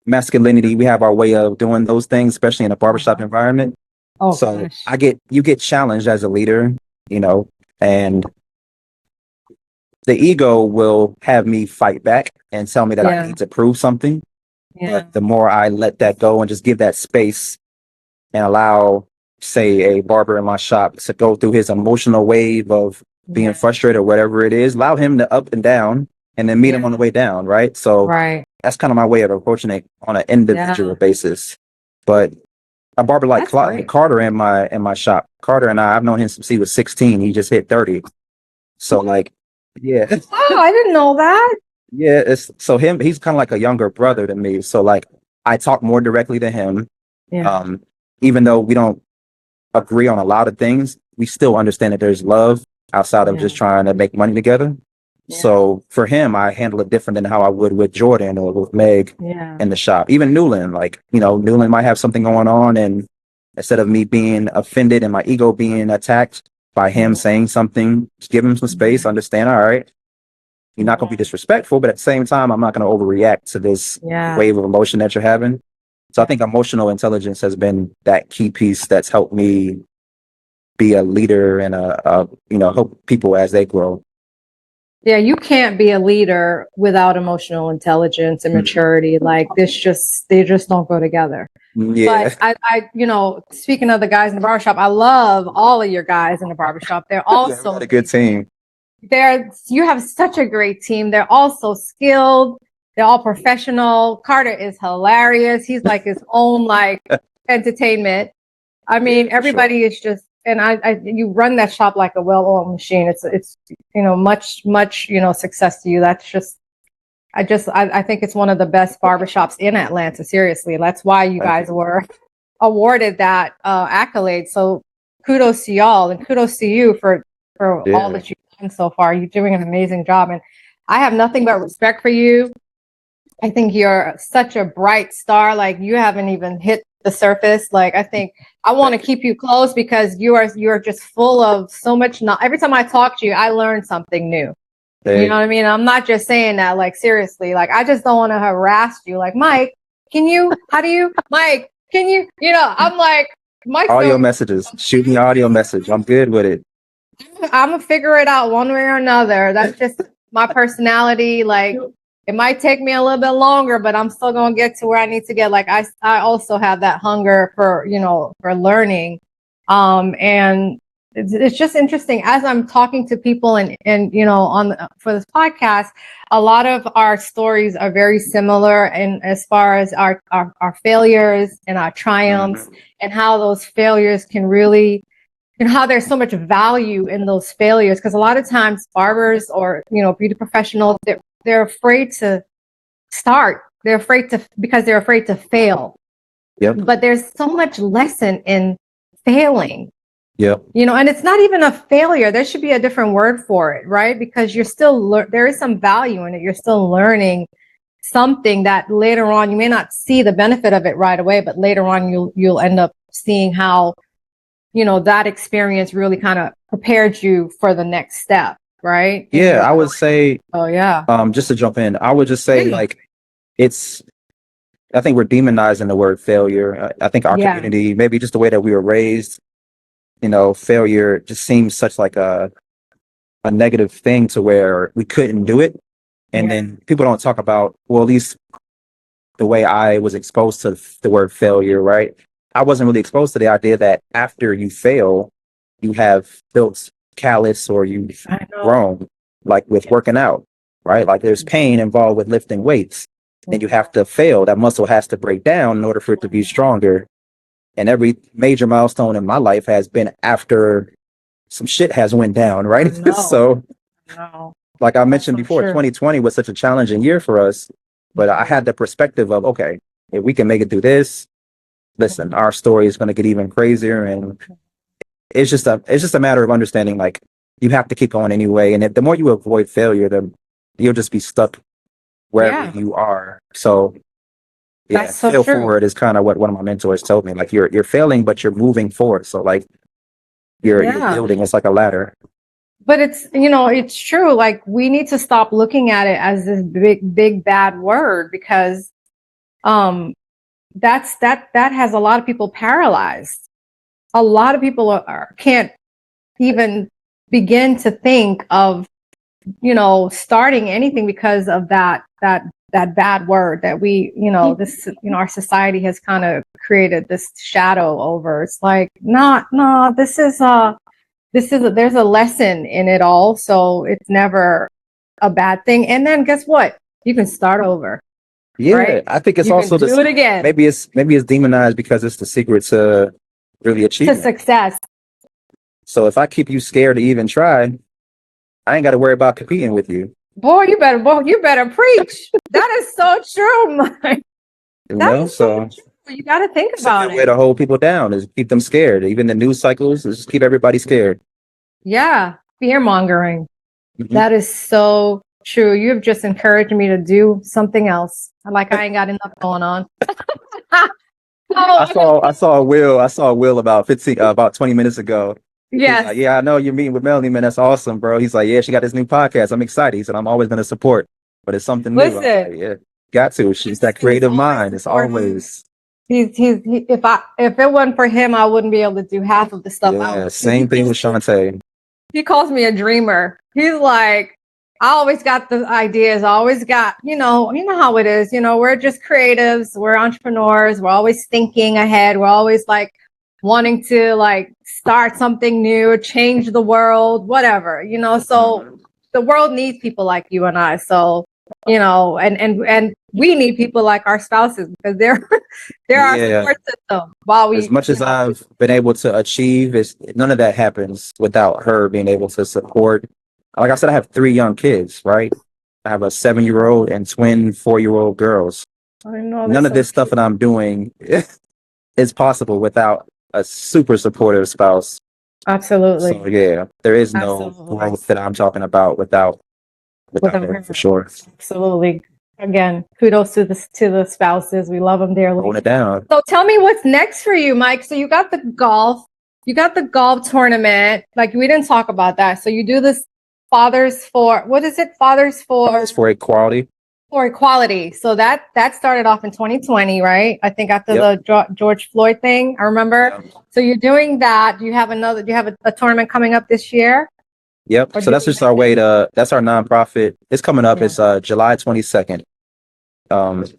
masculinity. We have our way of doing those things, especially in a barbershop environment. Oh, so gosh. you get challenged as a leader, and the ego will have me fight back and tell me that I need to prove something. But the more I let that go and just give that space and allow, say, a barber in my shop to go through his emotional wave of being frustrated or whatever it is, allow him to up and down and then meet him on the way down, right? So that's kind of my way of approaching it on an individual basis. But a barber like Carter in my shop, Carter and I've known him since he was 16. He just hit 30. So like, yeah. Oh, I didn't know that. Yeah, he's kind of like a younger brother to me. So like I talk more directly to him. Even though we don't agree on a lot of things, we still understand that there's love outside of just trying to make money together. So for him, I handle it different than how I would with Jordan or with Meg in the shop. Even Newland, like, Newland might have something going on, and instead of me being offended and my ego being attacked by him saying something, just give him some space, understand, all right, you're not going to be disrespectful, but at the same time, I'm not going to overreact to this wave of emotion that you're having. So I think emotional intelligence has been that key piece that's helped me be a leader and help people as they grow. Yeah, you can't be a leader without emotional intelligence and maturity. Like they just don't go together. Yeah. But I speaking of the guys in the barbershop, I love all of your guys in the barbershop. They're also a good team. You have such a great team. They're all so skilled. They're all professional. Carter is hilarious. He's like his own entertainment. I mean, everybody is just, and you run that shop like a well-oiled machine. It's much success to you. That's just, I think it's one of the best barbershops in Atlanta. Seriously, that's why you guys were awarded that accolade. So kudos to y'all, and kudos to you for all that you've done so far. You're doing an amazing job, and I have nothing but respect for you. I think you're such a bright star. Like you haven't even hit the surface. Like I want to keep you close because you're just full of so much. Every time I talk to you, I learn something new. You know what I mean? I'm not just saying that like seriously. Like I just don't want to harass you. Like Mike, Mike, can you? I'm like Mike. Audio messages. Shoot me audio message. I'm good with it. I'm gonna figure it out one way or another. That's just my personality. Like. It might take me a little bit longer, but I'm still going to get to where I need to get. Like I also have that hunger for learning. And it's just interesting as I'm talking to people and for this podcast, a lot of our stories are very similar. And as far as our failures and our triumphs and how those failures can really, how there's so much value in those failures. Because a lot of times barbers or, beauty professionals, they're afraid to start. Because they're afraid to fail. Yep. But there's so much lesson in failing. Yep. And it's not even a failure. There should be a different word for it, right? Because you're still there is some value in it. You're still learning something that later on you may not see the benefit of it right away, but later on you'll end up seeing how that experience really kind of prepared you for the next step. Right. Yeah, I would say. Oh yeah. Just to jump in, I would just say I think we're demonizing the word failure. I think our community, maybe just the way that we were raised, failure just seems such like a negative thing to where we couldn't do it. And then people don't talk about, well, at least the way I was exposed to the word failure, right? I wasn't really exposed to the idea that after you fail, you have built callus or you've grown, like with working out, right? Like there's pain involved with lifting weights, and you have to fail. That muscle has to break down in order for it to be stronger. And every major milestone in my life has been after some shit has went down, right? So like I mentioned before, 2020 was such a challenging year for us, but I had the perspective of, okay, if we can make it through this, listen, our story is going to get even crazier. And it's just a matter of understanding, like, you have to keep going anyway. And the more you avoid failure, the you'll just be stuck wherever you are. So yeah, That's so fail true. forward is kind of what one of my mentors told me. Like you're failing, but you're moving forward. So like you're building. It's like a ladder. But it's, it's true. Like we need to stop looking at it as this big bad word, because that has a lot of people paralyzed. A lot of people can't even begin to think of, starting anything because of that bad word that we, this, our society has kind of created this shadow over. It's like, no, there's a lesson in it all. So it's never a bad thing. And then guess what? You can start over. Yeah, right? I think it's You also can do it again. Maybe it's demonized because it's the secret to really achievement. To success. So if I keep you scared to even try, I ain't got to worry about competing with you. Boy, you better preach. That is so true, Mike. So you got to think about it. Way to hold people down is keep them scared. Even the news cycles is just keep everybody scared. Yeah, fear mongering. Mm-hmm. That is so true. You've just encouraged me to do something else. Like I ain't got enough going on. I saw Will about 20 minutes ago. Yes. Like, yeah, I know you're meeting with Melanie, man. That's awesome, bro. He's like, yeah, she got this new podcast. I'm excited. He said, I'm always going to support, but it's something new. Listen, like, yeah, got to. She's that creative mind. It's always. If it wasn't for him, I wouldn't be able to do half of the stuff. Yeah, same thing with Shantae. He calls me a dreamer. He's like, I always got the ideas. I always got, you know how it is. We're just creatives. We're entrepreneurs. We're always thinking ahead. We're always like wanting to like start something new, change the world, whatever, so the world needs people like you and I. So, and we need people like our spouses, because they're our support system. As much as I've been able to achieve, none of that happens without her being able to support. Like I said, I have 3 young kids, right? I have a 7-year-old and twin 4-year-old girls. I know. None of this stuff that I'm doing is possible without a super supportive spouse. Absolutely. So yeah, there is no growth that I'm talking about without her, for sure. Absolutely. Again, kudos to the spouses. We love them dearly. Hold it down. So tell me what's next for you, Mike. So you got the golf tournament. Like we didn't talk about that. So you do this Fathers for Equality. For equality. So that started off in 2020, right? I think after the George Floyd thing, I remember. Yep. So you're doing that. Do you have a tournament coming up this year? Yep. So that's just our way that's our nonprofit. It's coming up. It's July 22nd.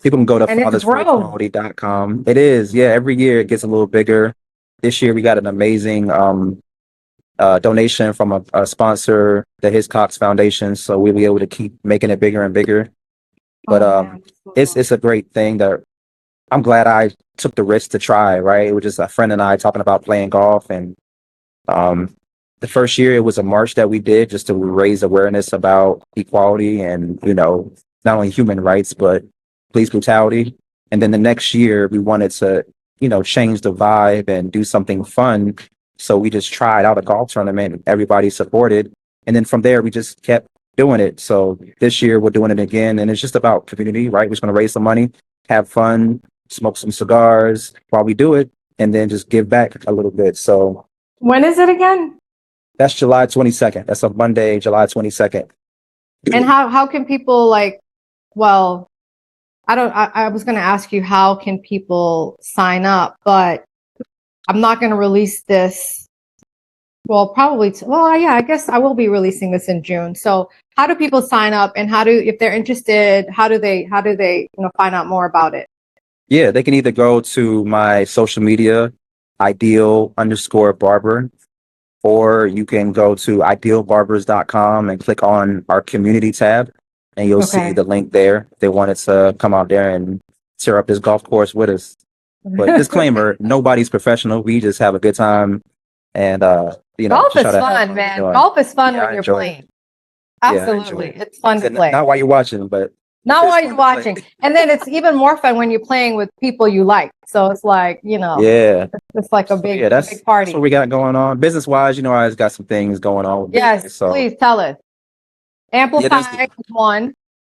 People can go to fathersforequality.com. It is. Yeah. Every year it gets a little bigger. This year we got an amazing donation from a sponsor, the Hiscox Foundation. So we'll be able to keep making it bigger and bigger. But it's a great thing that I'm glad I took the risk to try, right? It was just a friend and I talking about playing golf. And the first year it was a march that we did just to raise awareness about equality and, not only human rights, but police brutality. And then the next year we wanted to, change the vibe and do something fun. So we just tried out a golf tournament. Everybody supported. And then from there, we just kept doing it. So this year we're doing it again, and it's just about community, right? We're just going to raise some money, have fun, smoke some cigars while we do it, and then just give back a little bit. So when is it again? That's July 22nd. That's a Monday, July 22nd. And how can people I was going to ask you, how can people sign up, but I'm not going to release this. Well, probably. I guess I will be releasing this in June. So how do people sign up, and if they're interested, how do they find out more about it? Yeah, they can either go to my social media, ideal_barber, or you can go to idealbarbers.com and click on our community tab, and you'll see the link there. If they wanted to come out there and tear up this golf course with us. But disclaimer, nobody's professional. We just have a good time. And golf is fun, man. Golf is fun when you're playing. Absolutely. It's fun to play. Not while you're watching, but not while you're watching. And then it's even more fun when you're playing with people you like. So it's like, it's like a big, big party. That's what we got going on. Business wise, I always got some things going on. Yes, please tell us. Amplify is one.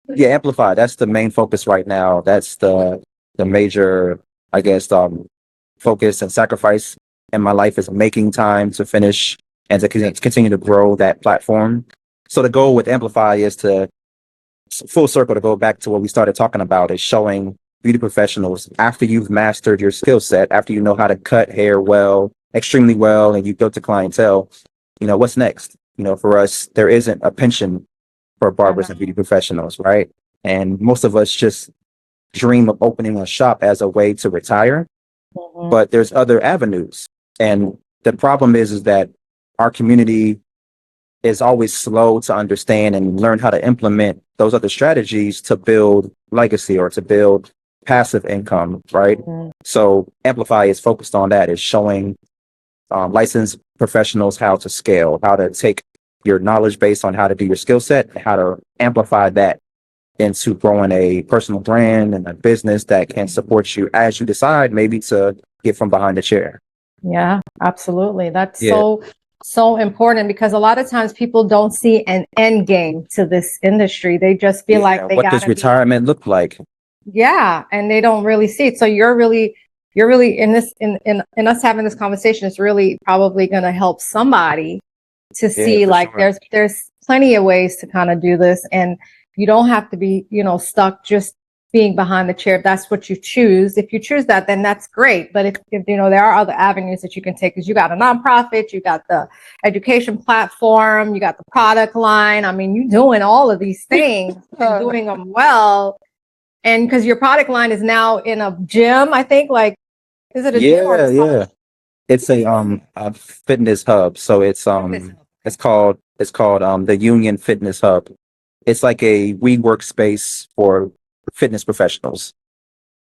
Yeah, Amplify. That's the main focus right now. That's the major, I guess, focus and sacrifice in my life is making time to finish and to continue to grow that platform. So the goal with Amplify is to full circle to go back to what we started talking about is showing beauty professionals after you've mastered your skill set, after you know how to cut hair well, extremely well, and you built a clientele, what's next? For us, there isn't a pension for barbers and beauty professionals, right? And most of us just dream of opening a shop as a way to retire, but there's other avenues. And the problem is that our community is always slow to understand and learn how to implement those other strategies to build legacy or to build passive income, right? So Amplify is focused on that, is showing licensed professionals how to scale, how to take your knowledge based on how to do your skill set, how to amplify that into growing a personal brand and a business that can support you as you decide maybe to get from behind the chair. Yeah, absolutely. That's so important, because a lot of times people don't see an end game to this industry. They just feel like they what gotta does retirement look like? Yeah, and they don't really see it. So you're really in this in us having this conversation is really probably going to help somebody to see like there's plenty of ways to kind of do this, and you don't have to be stuck just being behind the chair. If that's what you choose. If you choose that, then that's great. But if there are other avenues that you can take, because you got a nonprofit, you got the education platform, you got the product line. I mean, you're doing all of these things and doing them well. And because your product line is now in a gym, I think, like, is it a gym or a Yeah. It's a fitness hub. So it's called the Union Fitness Hub. It's like a WeWork space for fitness professionals.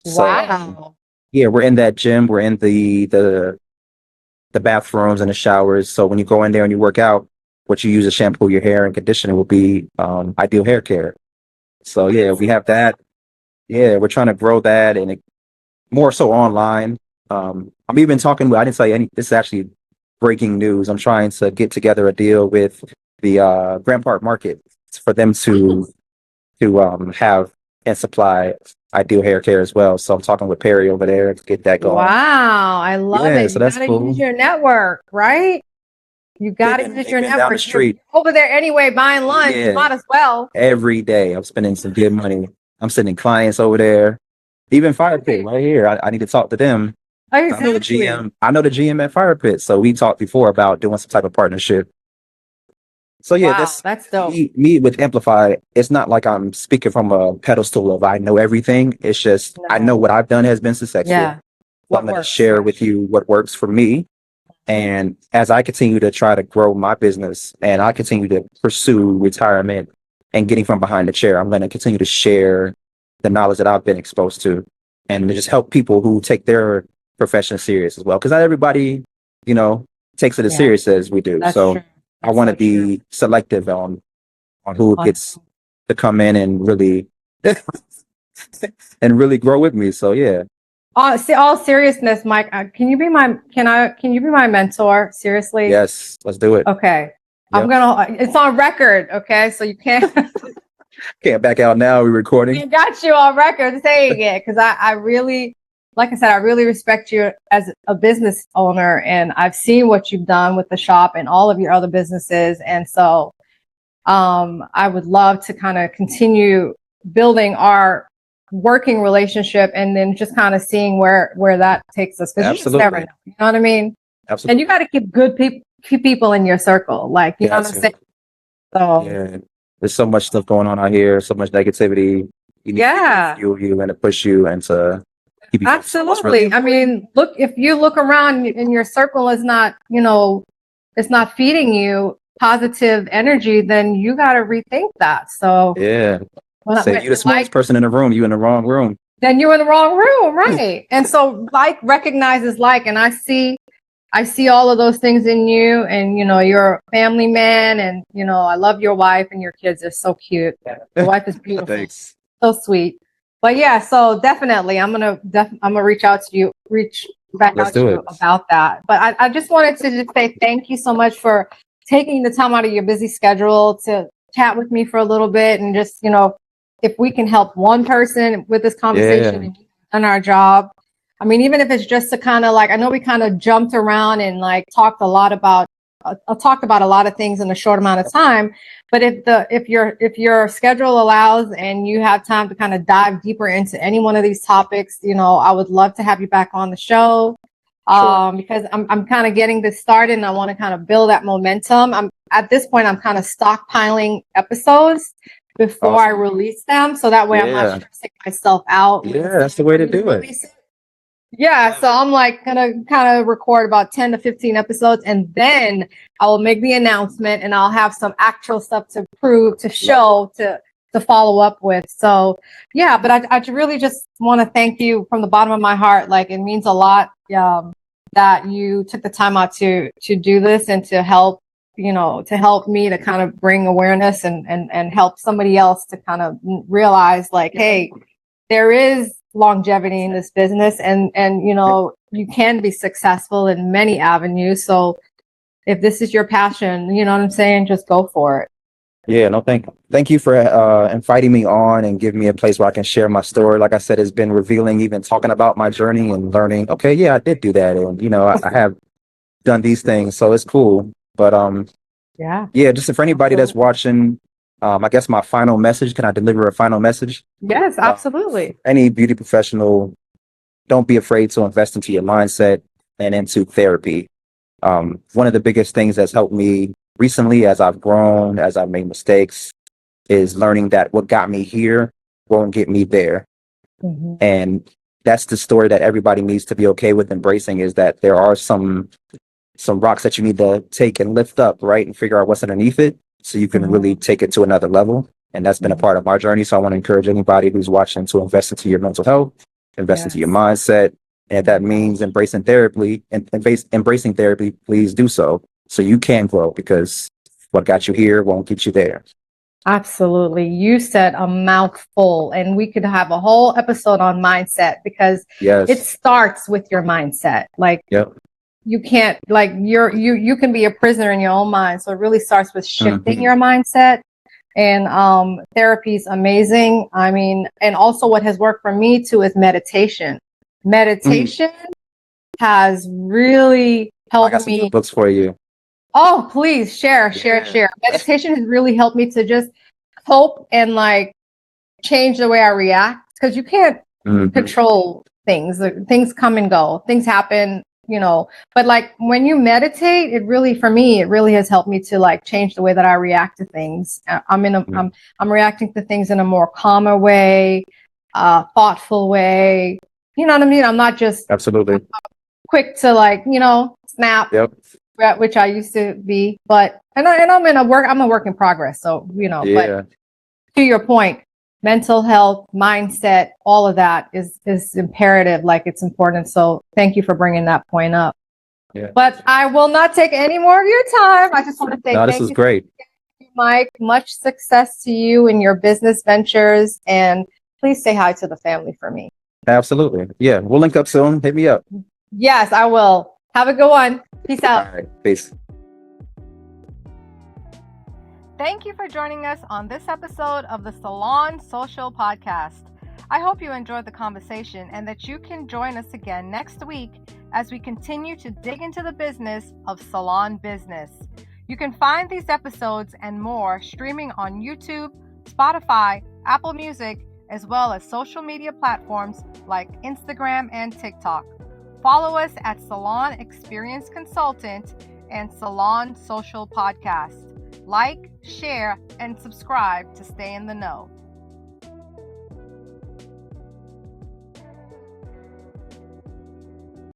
Wow. Yeah, we're in that gym. We're in the bathrooms and the showers. So when you go in there and you work out, what you use to shampoo your hair and conditioner will be Ideal Hair Care. So yeah, we have that. Yeah, we're trying to grow that and more so online. I'm even talking with, I didn't tell you any, this is actually breaking news. I'm trying to get together a deal with the Grant Park Market for them to have and supply Ideal Hair Care as well. So I'm talking with Perry over there to get that going. Wow, I love it. So you that's gotta cool. use your network, right? You gotta use your network. Down the street. You're over there anyway buying lunch. Yeah. Might as well. Every day I'm spending some good money. I'm sending clients over there. Even Fire Pit right here. I need to talk to them. Exactly. I know the GM at Fire Pit. So we talked before about doing some type of partnership. So yeah, that's dope. Me with Amplify, it's not like I'm speaking from a pedestal of I know everything. It's just I know what I've done has been successful. Yeah. So I'm going to share with you what works for me. And as I continue to try to grow my business and I continue to pursue retirement and getting from behind the chair, I'm going to continue to share the knowledge that I've been exposed to and to just help people who take their profession serious as well. Because not everybody, takes it as serious as we do. That's so true. I want to be selective on who gets to come in and really and really grow with me. So yeah. All seriousness, Mike, can you be my mentor? Seriously? Yes, let's do it. Okay. Yep. It's on record. Okay. So you can't back out now. We're recording. I got you on record saying it. Cause I really, like I said, I really respect you as a business owner, and I've seen what you've done with the shop and all of your other businesses. And so, I would love to kind of continue building our working relationship and then just kind of seeing where that takes us. Because you just never know. You know what I mean? Absolutely. And you got to keep people in your circle. Like, you know what I'm saying? So yeah, there's so much stuff going on out here, so much negativity. You need to fuel you and to push you and to keep you. Absolutely. I mean, if you look around and your circle is not, it's not feeding you positive energy, then you got to rethink that. So yeah. Say you're the smartest person in the room, you're in the wrong room. Then you're in the wrong room, right? And so like recognizes like, and I see all of those things in you, and you're a family man, and I love your wife, and your kids are so cute. Your wife is beautiful. Thanks. So sweet. But yeah, so definitely I'm gonna reach back out to you about that. But I just wanted to just say thank you so much for taking the time out of your busy schedule to chat with me for a little bit and just, if we can help one person with this conversation and done our job. I mean, even if it's just to kind of like, I know we kind of jumped around and like talked a lot about a lot of things in a short amount of time. But if your schedule allows and you have time to kind of dive deeper into any one of these topics, I would love to have you back on the show. Sure. Because I'm kind of getting this started and I want to kind of build that momentum. At this point, I'm kind of stockpiling episodes before I release them. So that way I'm not stressing myself out. Yeah, that's the way to do it. Yeah, so I'm like gonna kind of record about 10 to 15 episodes, and then I will make the announcement, and I'll have some actual stuff to prove, to show, to follow up with. So yeah, but I really just want to thank you from the bottom of my heart. Like, it means a lot that you took the time out to do this and to help me to kind of bring awareness and help somebody else to kind of realize, like, hey, there is longevity in this business, and you can be successful in many avenues. So if this is your passion, you know what I'm saying, just go for it. Yeah, no, thank you for inviting me on and giving me a place where I can share my story. Like I said, it's been revealing, even talking about my journey and learning, okay, yeah, I did do that, and I have done these things, so it's cool. But yeah, just for anybody that's watching, I guess my final message, can I deliver a final message? Yes, absolutely. Any beauty professional, don't be afraid to invest into your mindset and into therapy. One of the biggest things that's helped me recently, as I've grown, as I've made mistakes, is learning that what got me here won't get me there. Mm-hmm. And that's the story that everybody needs to be okay with embracing, is that there are some rocks that you need to take and lift up, right? And figure out what's underneath it so you can really take it to another level. And that's been a part of my journey. So I want to encourage anybody who's watching to invest into your mental health, invest into your mindset. And if that means embracing therapy, please do so you can grow, because what got you here won't get you there. Absolutely. You said a mouthful, and we could have a whole episode on mindset, because it starts with your mindset. Like, you can't, like, you can be a prisoner in your own mind. So it really starts with shifting your mindset. And therapy is amazing. I mean, and also what has worked for me too is meditation. Meditation has really helped me. I got some good books for you. Oh, please share. Meditation has really helped me to just cope and like change the way I react, because you can't control things. Things come and go. Things happen, but like when you meditate, it really has helped me to like change the way that I react to things. I'm reacting to things in a more calmer way, thoughtful way. You know what I mean? I'm not just absolutely quick to like, snap. Which I used to be, but I'm a work in progress. So, but to your point, mental health, mindset, all of that is imperative. Like, it's important. So thank you for bringing that point up. Yeah. But I will not take any more of your time. I just want to say this was great. Mike, much success to you in your business ventures, and please say hi to the family for me. Absolutely. Yeah. We'll link up soon. Hit me up. Yes, I will. Have a good one. Peace out. All right. Peace. Thank you for joining us on this episode of the Salon Social Podcast. I hope you enjoyed the conversation and that you can join us again next week as we continue to dig into the business of salon business. You can find these episodes and more streaming on YouTube, Spotify, Apple Music, as well as social media platforms like Instagram and TikTok. Follow us at Salon Experience Consultant and Salon Social Podcast. Like, share, and subscribe to stay in the know.